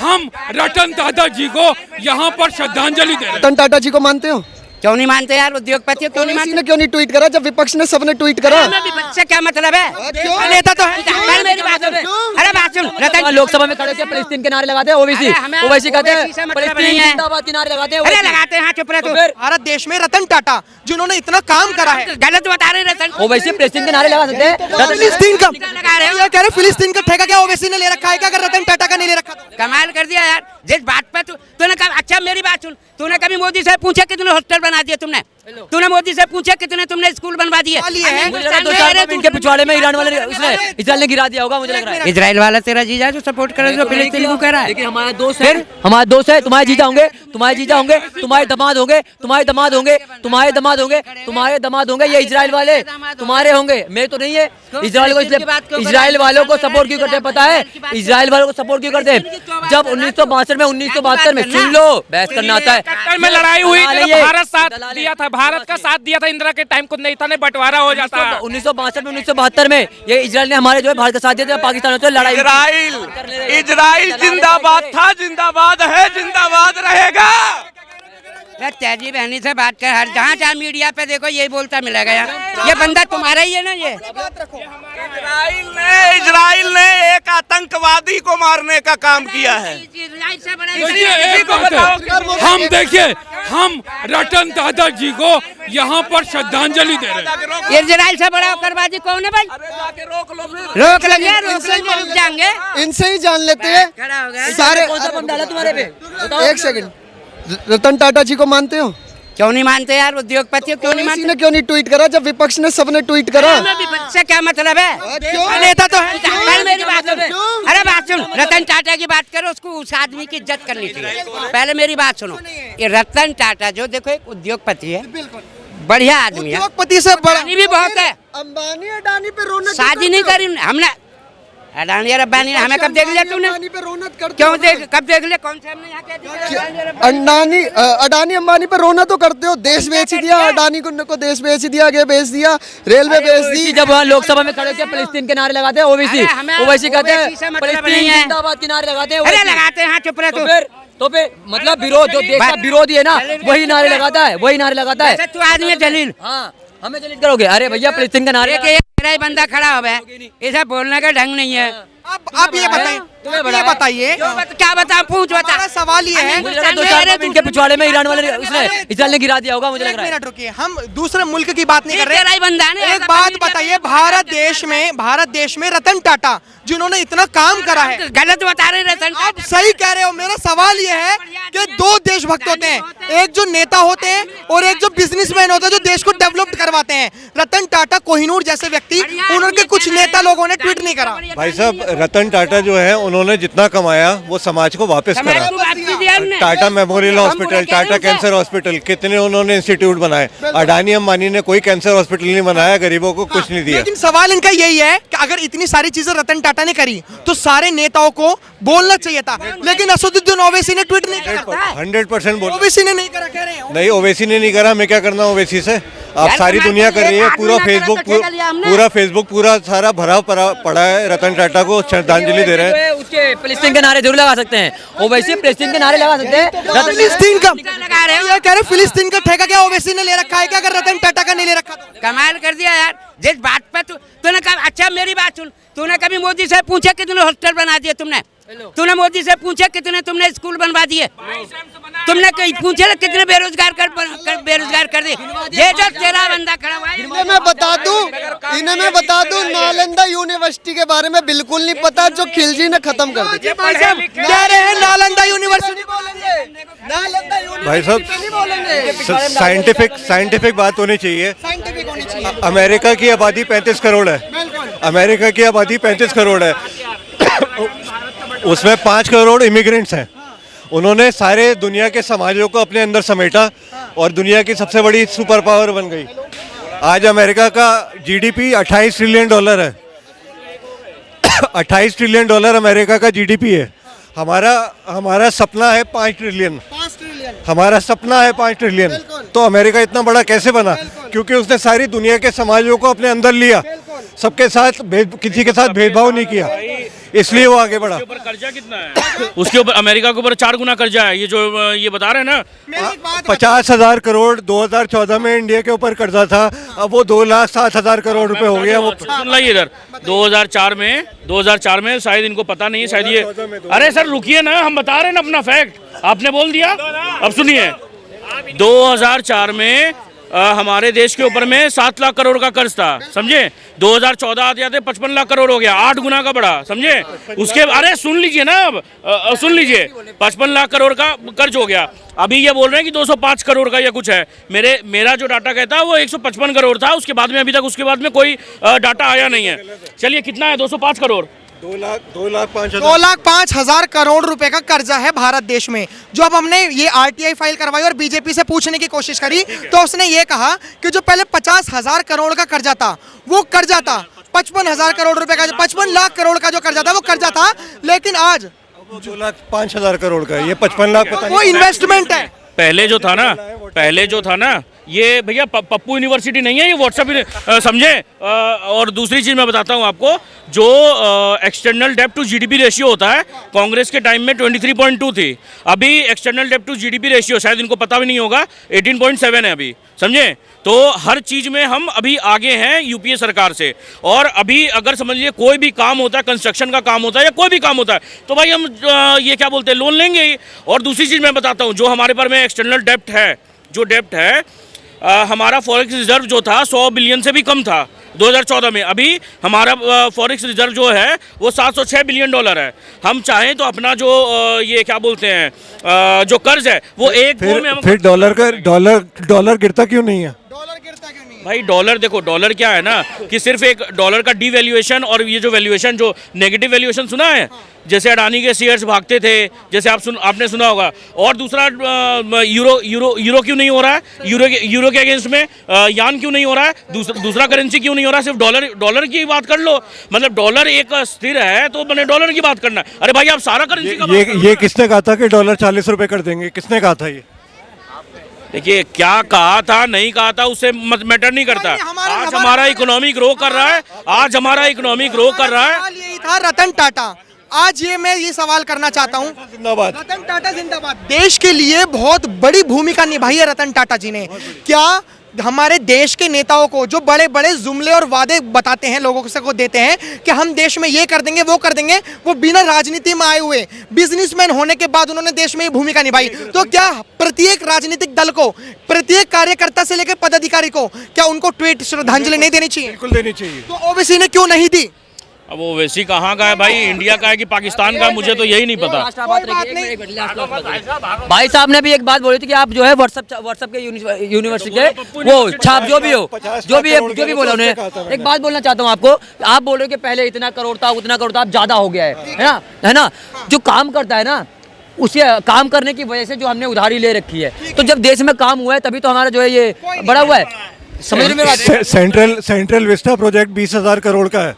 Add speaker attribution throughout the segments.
Speaker 1: हम रतन टाटा जी को यहाँ पर श्रद्धांजलि दे रहे हैं।
Speaker 2: रतन टाटा जी को मानते हो?
Speaker 3: क्यों नहीं मानते यार, उद्योगपति हो, क्यों नहीं मानते?
Speaker 2: क्यों नहीं ट्वीट करा जब विपक्ष ने सबने ट्वीट करा?
Speaker 3: विपक्ष से क्या मतलब है? नेता तो है। मेरी बात सुन, अरे बात सुन, रतन
Speaker 4: लोकसभा में खड़े होकर फिलिस्तीन के नारे लगाते हैं, ओबीसी ओबीसी कहते हैं, फिलिस्तीन जिंदाबाद के नारे लगाते हैं।
Speaker 3: अरे लगाते हैं, हाँ चुप रहे तू।
Speaker 5: भारत देश में रतन टाटा जिन्होंने इतना काम करा है,
Speaker 3: गलत बता रहे रतन।
Speaker 4: ओबीसी फिलिस्तीन के नारे लगा सकते हैं।
Speaker 5: फिलिस्तीन का
Speaker 3: लगा रहे हो,
Speaker 5: ये कह रहे फिलिस्तीन का ठेका क्या ओवैसी ने ले रखा है क्या? अगर रतन टाटा का नहीं ले रखा तो
Speaker 3: कमाल कर दिया यार। जिस बात पर तूने कहा, अच्छा मेरी बात सुन, तूने कभी मोदी से पूछा कितने हॉस्टल बना दिए तुमने? तूने मोदी से पूछा कितने तुमने स्कूल बनवा दिए?
Speaker 4: मुझे लगा 2-4 दिन के पिछवाड़े में ईरान वाले उसने इजराइल ने गिरा दिया होगा, मुझे लग रहा है।
Speaker 3: इजराइल वाला तेरा जीजा जो सपोर्ट कर रहा है, फिलिस्तीन को कह रहा है।
Speaker 4: लेकिन हमारा दोस्त है, हमारा दोस्त है। तुम्हारे जीजा होंगे, तुम्हारे जीजा होंगे, तुम्हारे दामाद होंगे, तुम्हारे दामाद होंगे, तुम्हारे दामाद होंगे, तुम्हारे दामाद होंगे। ये इजराइल वाले तुम्हारे होंगे, मेरे तो नहीं है। इजराइल को इसलिए इजराइल वालों को सपोर्ट क्यों करते हैं पता है? इजराइल वालों को सपोर्ट क्यों करते हैं? जब 1962 में सुन लो, बहस करना आता है।
Speaker 1: कट्टर में लड़ाई हुई थी, भारत साथ दिया था, भारत का साथ दिया था इंदिरा के टाइम को, नहीं था, नहीं बंटवारा हो जाता।
Speaker 4: 1962 में 1972 में ये इजराइल ने हमारे जो है भारत का साथ दिया था, पाकिस्तान से लड़ाई।
Speaker 1: इजराइल जिंदाबाद था, जिंदाबाद है, जिंदाबाद रहेगा।
Speaker 3: तेजी बहनी से बात कर, हर जहाँ मीडिया पे देखो यही बोलता मिलेगा यार। ये बंदा तुम्हारा ही है ना? ये
Speaker 1: इजराइल ने एक आतंकवादी को मारने का काम किया है। हम देखिए, हम रतन टाटा जी को यहाँ पर श्रद्धांजलि दे रहे हैं।
Speaker 3: इजराइल से बड़ा उग्रवादी कौन है भाई? रोक लेंगे, रुक जाएंगे।
Speaker 2: इनसे ही जान लेते हैं
Speaker 3: खड़ा हो गया।
Speaker 2: सारे।
Speaker 4: कौन सा बम डाला तुम्हारे पे?
Speaker 2: एक सेकंड, रतन टाटा जी को मानते हो?
Speaker 3: क्यों नहीं मानते यार, उद्योगपति हो, क्यों नहीं मानते?
Speaker 2: क्यों नहीं ट्वीट करा जब विपक्ष ने सबने ट्वीट करा?
Speaker 3: विपक्ष से क्या मतलब है?
Speaker 5: नेता तो है।
Speaker 3: मेरी बात सुन, अरे बात सुन, रतन टाटा की बात करो, उसको उस आदमी की इज्जत करनी चाहिए। पहले मेरी बात सुनो, ये रतन टाटा जो देखो एक उद्योगपति है, बढ़िया आदमी है,
Speaker 5: उद्योगपति से बड़ा
Speaker 3: भी बहुत है।
Speaker 2: अंबानी अडानी पे रौनक
Speaker 3: शादी नहीं करी हमने, अडानी और अब्बानी ने। हमें कब देख लिया तूने?
Speaker 2: पे रौनक करते
Speaker 3: क्यों
Speaker 2: हो?
Speaker 3: कब देख लिया? कौन से हमने यहाँ कह दिया?
Speaker 2: अडानी अंबानी पे रोना तो करते हो। देश बेच दिया अडानी को देश बेच दिया, आगे बेच दिया, रेलवे बेच दी।
Speaker 4: जब वहाँ लोकसभा में खड़े होकर फिलिस्तीन के नारे लगाते हैं, ओबीसी ओबीसी कहते हैं, फिलिस्तीन जिंदाबाद के नारे लगाते हैं।
Speaker 3: अरे लगाते हैं, हाँ चुप रहे तू।
Speaker 4: तो फिर मतलब विरोध, जो देश का विरोधी है ना, वही नारे लगाता है, वही नारे लगाता है।
Speaker 3: तू आदमी है जलील।
Speaker 4: हाँ, हमें जलील करोगे? अरे भैया फिलिस्तीन का नारे।
Speaker 3: मेरा ही बंदा खड़ा हुआ है, ऐसा बोलने का ढंग नहीं है।
Speaker 5: आप ये बताइए, ये बताइए
Speaker 3: क्या बता, पूछ बता।
Speaker 5: हमारा सवाल ये है,
Speaker 4: मुझे लगा 2-4 दिन के पिछवाड़े में ईरान वाले उसने इजराइल ने गिरा दिया होगा, मुझे लग रहा है।
Speaker 5: मिनट रुकिए, हम दूसरे मुल्क की बात नहीं कर रहे।
Speaker 3: तेरा ही बंदा है ना।
Speaker 5: एक बात बताइए, भारत देश में रतन टाटा जिन्होंने इतना काम करा है,
Speaker 3: गलत बता रहे रतन।
Speaker 5: आप सही कह रहे हो। मेरा सवाल ये है कि दो देशभक्त होते हैं, एक जो नेता होते हैं और एक जो बिजनेसमैन होते हैं जो देश को डेवलप करवाते हैं। रतन टाटा, कोहिनूर जैसे व्यक्ति, उनके कुछ नेता लोगों ने ट्वीट नहीं करा।
Speaker 6: भाई साहब, रतन टाटा जो है उन्होंने जितना कमाया वो समाज को वापस करा। Tata memorial hospital, Tata cancer hospital, कितने उन्होंने इंस्टीट्यूट बनाए। अडानी अंबानी ने कोई कैंसर हॉस्पिटल नहीं बनाया, गरीबों को कुछ नहीं दिया।
Speaker 5: लेकिन सवाल इनका यही है कि अगर इतनी सारी चीजें रतन टाटा ने करी तो सारे नेताओं को बोलना चाहिए था, लेकिन असदुद्दीन ओवैसी ने ट्वीट नहीं करा।
Speaker 6: 100% बोल।
Speaker 5: ओवैसी ने नहीं करा, कह रहे हैं।
Speaker 6: नहीं, ओवैसी ने नहीं करा, हमें क्या करना ओवैसी से? आप सारी दुनिया कर रही है, पूरा फेसबुक पूरा सारा भरा पड़ा है, रतन टाटा को श्रद्धांजलि दे रहे हैं।
Speaker 4: उसके फिलिस्तीन के नारे जरूर लगा सकते हैं, ओवैसी फिलिस्तीन के नारे लगा सकते हैं।
Speaker 5: फिलिस्तीन का लगा रहे हो, ये कह रहे फिलिस्तीन का ठेका क्या ओवैसी ने ले रखा है क्या? अगर रतन टाटा का नहीं ले रखा तो
Speaker 3: कमाल कर दिया यार। जिस बात पर तूने कहा, अच्छा मेरी बात सुन, तूने कभी मोदी से पूछा कितने हॉस्टल बना दिए तुमने? तूने मोदी से पूछा कितने तुमने स्कूल बनवा दिए? तुमने कहीं पूछा कितने बेरोजगार कर दिए? ये जो तेरा बंदा खड़ा हुआ है,
Speaker 2: इन्हें मैं बता दूं नालंदा यूनिवर्सिटी के बारे में बिल्कुल नहीं पता, जो खिलजी ने खत्म कर दिया।
Speaker 5: कह रहे हैं नालंदा यूनिवर्सिटी
Speaker 6: भाई साहब, साइंटिफिक बात होनी चाहिए। अमेरिका की आबादी 35 करोड़ है, अमेरिका की आबादी 35 करोड़ है, उसमें 5 करोड़ इमिग्रेंट्स हैं। उन्होंने सारे दुनिया के समाजों को अपने अंदर समेटा और दुनिया की सबसे बड़ी सुपर पावर बन गई। आज अमेरिका का जीडीपी 28 ट्रिलियन डॉलर है। 28 ट्रिलियन डॉलर अमेरिका का जीडीपी है। हमारा सपना है 5 ट्रिलियन। हमारा सपना है 5 ट्रिलियन। तो अमेरिका इतना बड़ा कैसे बना? क्योंकि उसने सारी दुनिया के समाजों को अपने अंदर लिया, सबके साथ किसी के साथ भेदभाव नहीं किया। इसलिए वो आगे बढ़ा।
Speaker 7: ऊपर कर्जा कितना है? उसके ऊपर अमेरिका के ऊपर 4 गुना कर्जा है। ये जो ये बता रहे हैं ना,
Speaker 6: 50,000 करोड़ 2014 में इंडिया के ऊपर कर्जा था, अब वो 2,07,000 करोड़ रुपए हो गया। वो
Speaker 7: सुन लाइए इधर, 2004 में शायद इनको पता नहीं है, शायद ये, अरे सर रुकिए ना, हम बता रहे हैं ना अपना फैक्ट, आपने बोल दिया। अब सुनिए, 2004 में हमारे देश के ऊपर में 7 लाख करोड़ का कर्ज था, समझे। 2014 आते आते 55 लाख करोड़ हो गया, 8 गुना का बढ़ा, समझे। उसके अरे सुन लीजिए ना, अब सुन लीजिए, 55 लाख करोड़ का कर्ज हो गया। अभी ये बोल रहे हैं कि 205 करोड़ का या कुछ है। मेरा जो डाटा कहता है वो 155 करोड़ था, उसके बाद में अभी तक उसके बाद में कोई डाटा आया नहीं है। चलिए कितना है? 205 करोड़,
Speaker 5: 2,05,000 करोड़ रुपए का कर्जा है भारत देश में। जो अब हमने ये आरटीआई फाइल करवाई और बीजेपी से पूछने की कोशिश करी तो उसने ये कहा कि जो पहले 50,000 करोड़ का कर्जा था वो कर्जा था, 55,000 करोड़ रुपए का, 55 लाख करोड़ का जो कर्जा था वो कर्जा था। लेकिन आज
Speaker 6: 2,05,000 करोड़ का, ये 55 लाख
Speaker 5: वो इन्वेस्टमेंट है।
Speaker 7: पहले जो था ना ये भैया पप्पू यूनिवर्सिटी नहीं है, ये व्हाट्सएप, समझे। और दूसरी चीज़ मैं बताता हूँ आपको, जो एक्सटर्नल डेब्ट टू जीडीपी रेशियो होता है, कांग्रेस के टाइम में 23.2 थी, अभी एक्सटर्नल डेब्ट टू जीडीपी रेशियो शायद इनको पता भी नहीं होगा, 18.7 है अभी, समझे। तो हर चीज़ में हम अभी आगे हैं यूपीए सरकार से। और अभी अगर समझ लीजिए कोई भी काम होता है, कंस्ट्रक्शन का काम होता है या कोई भी काम होता है, तो भाई हम ये क्या बोलते हैं, लोन लेंगे ही। और दूसरी चीज़ मैं बताता हूँ, जो हमारे पर में एक्सटर्नल डेब्ट है, जो डेब्ट है, हमारा फॉरेक्स रिजर्व जो था 100 बिलियन से भी कम था 2014 में। अभी हमारा फॉरेक्स रिजर्व जो है वो 706 बिलियन डॉलर है। हम चाहें तो अपना जो ये क्या बोलते हैं जो कर्ज है वो एक
Speaker 6: फिर डॉलर गिरता क्यों नहीं है?
Speaker 7: भाई डॉलर देखो, डॉलर क्या है ना कि सिर्फ एक डॉलर का डीवैल्यूएशन और ये जो वैल्यूएशन, जो नेगेटिव वैल्यूएशन सुना है, जैसे अडानी के शेयर्स भागते थे, जैसे आपने सुना होगा। और दूसरा यूरो क्यों नहीं हो रहा है, यूरो के अगेंस्ट में यान क्यों नहीं हो रहा है, दूसरा करेंसी क्यों नहीं हो रहा है, सिर्फ डॉलर की बात कर लो। मतलब डॉलर एक स्थिर है तो मैंने डॉलर की बात करना है। अरे भाई आप सारा करेंसी
Speaker 6: ये किसने कहा था कि डॉलर 40 रुपए कर देंगे? किसने कहा था ये?
Speaker 7: देखिए, क्या कहा था नहीं कहा था उससे मैटर नहीं करता। आज हमारा इकोनॉमी ग्रो कर रहा है, आज हमारा इकोनॉमी ग्रो कर रहा है।
Speaker 5: यही था रतन टाटा। आज मैं ये सवाल करना चाहता हूँ,
Speaker 6: जिंदाबाद,
Speaker 5: रतन टाटा जिंदाबाद। देश के लिए बहुत बड़ी भूमिका निभाई है रतन टाटा जी ने। क्या हमारे देश के नेताओं को जो बड़े बड़े जुमले और वादे बताते हैं, लोगों को देते हैं कि हम देश में ये कर देंगे वो कर देंगे, वो बिना राजनीति में आए हुए बिजनेसमैन होने के बाद उन्होंने देश में ये भूमिका निभाई। तो क्या प्रत्येक राजनीतिक दल को, प्रत्येक कार्यकर्ता से लेकर पदाधिकारी को, क्या उनको ट्वीट श्रद्धांजलि नहीं देनी चाहिए?
Speaker 6: बिल्कुल देनी चाहिए।
Speaker 5: तो ओवैसी ने क्यों नहीं दी?
Speaker 7: अब वो वैसी कहाँ का है भाई, इंडिया का है कि पाकिस्तान का, मुझे तो यही नहीं पता।
Speaker 4: भाई साहब ने भी एक बात बोली थी कि आप जो है व्हाट्सएप के यूनिवर्सिटी के वो छाप जो भी बोला उन्होंने। एक बात बोलना चाहता हूँ आपको, आप बोल रहे हो कि पहले इतना करोड़ था, उतना करोड़ था, अब ज्यादा हो गया है ना। जो काम करता है ना, उसे काम करने की वजह से जो हमने उधारी ले रखी है, तो जब देश में काम हुआ है तभी तो हमारा जो है ये बड़ा हुआ है। समझ में बात?
Speaker 6: सेंट्रल विस्टा प्रोजेक्ट 20,000 करोड़ का है।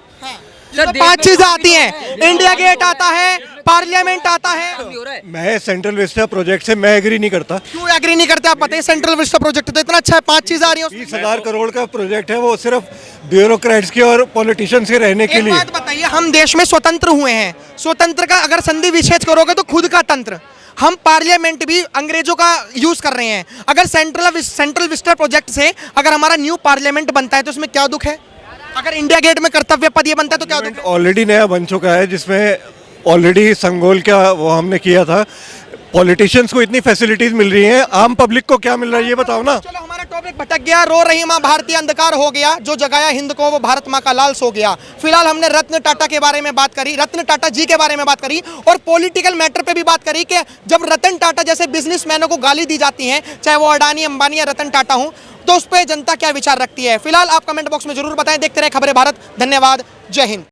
Speaker 5: सर 5 चीजें आती हैं, इंडिया गेट आता है, पार्लियामेंट आता है।
Speaker 6: मैं सेंट्रल विस्टा प्रोजेक्ट से मैं एग्री नहीं करता।
Speaker 5: क्यों एग्री नहीं करते? आप बताइए, सेंट्रल विस्टा प्रोजेक्ट तो इतना अच्छा है, 5 चीजें आ रही हैं।
Speaker 6: 20,000 करोड़ का प्रोजेक्ट है, वो सिर्फ ब्यूरोक्रेट्स के और पॉलिटिशियंस के रहने के लिए।
Speaker 5: एक बात बताइए, हम देश में स्वतंत्र हुए हैं, स्वतंत्र का अगर संधि विच्छेद करोगे तो खुद का तंत्र। हम पार्लियामेंट भी अंग्रेजों का यूज कर रहे हैं। अगर सेंट्रल विस्टा प्रोजेक्ट से अगर हमारा न्यू पार्लियामेंट बनता है तो उसमें क्या दुख है? अगर इंडिया गेट में कर्तव्य पद ये बनता है तो क्या दुख है?
Speaker 6: ऑलरेडी नया बन चुका है, जिसमें ऑलरेडी संगोल का वो हमने किया था। पॉलिटिशियंस को इतनी फैसिलिटीज मिल रही हैं, आम पब्लिक को क्या मिल रहा है ये बताओ ना।
Speaker 5: चलो हमारा टॉपिक भटक गया। रो रही माँ भारतीय अंधकार हो गया, जो जगाया हिंद को वो भारत माँ का लाल सो गया। फिलहाल हमने रत्न टाटा के बारे में बात करी, रत्न टाटा जी के बारे में बात करी, और पॉलिटिकल मैटर पे भी बात करी कि जब रतन टाटा जैसे बिजनेसमैनों को गाली दी जाती है, चाहे वो अडानी, अंबानी या रतन टाटा हो, तो उस पर जनता क्या विचार रखती है? फिलहाल आप कमेंट बॉक्स में जरूर बताएं। देखते रहे खबरें भारत। धन्यवाद, जय हिंद।